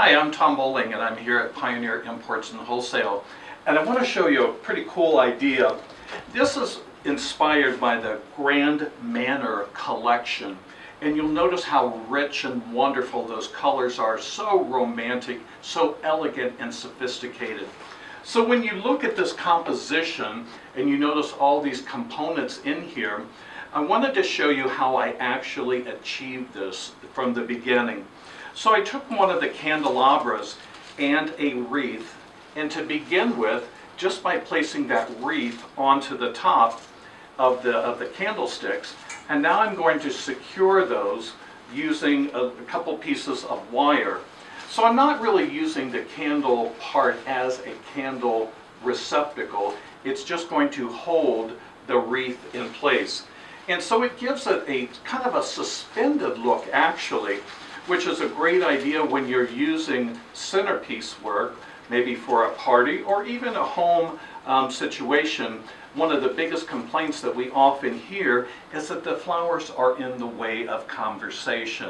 Hi, I'm Tom Bowling and I'm here at Pioneer Imports and Wholesale, and I want to show you a pretty cool idea. This is inspired by the Grand Manor collection, and you'll notice how rich and wonderful those colors are, so romantic, so elegant and sophisticated. So when you look at this composition and you notice all these components in here, I wanted to show you how I actually achieved this from the beginning. So I took one of the candelabras and a wreath, and to begin with, just by placing that wreath onto the top of the candlesticks, and now I'm going to secure those using a couple pieces of wire. So I'm not really using the candle part as a candle receptacle, it's just going to hold the wreath in place. And so it gives it a kind of a suspended look actually, which is a great idea when you're using centerpiece work, maybe for a party or even a home situation. One of the biggest complaints that we often hear is that the flowers are in the way of conversation.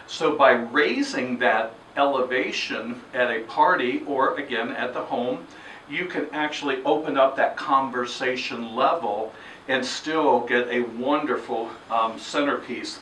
So by raising that elevation at a party or again at the home, you can actually open up that conversation level and still get a wonderful centerpiece.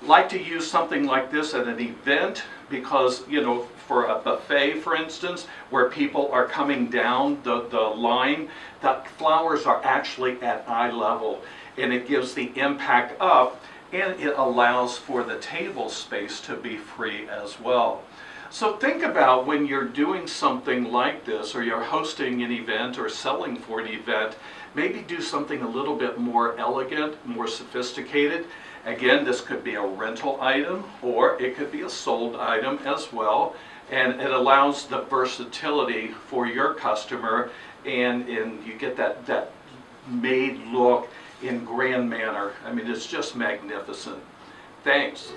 Like to use something like this at an event because, you know, for a buffet, for instance, where people are coming down the line, the flowers are actually at eye level, and it gives the impact up, and it allows for the table space to be free as well. So think about when you're doing something like this, or you're hosting an event or selling for an event, maybe do something a little bit more elegant, more sophisticated. Again, this could be a rental item or it could be a sold item as well, and it allows the versatility for your customer, and you get that made look in Grand Manor. I mean, it's just magnificent. Thanks.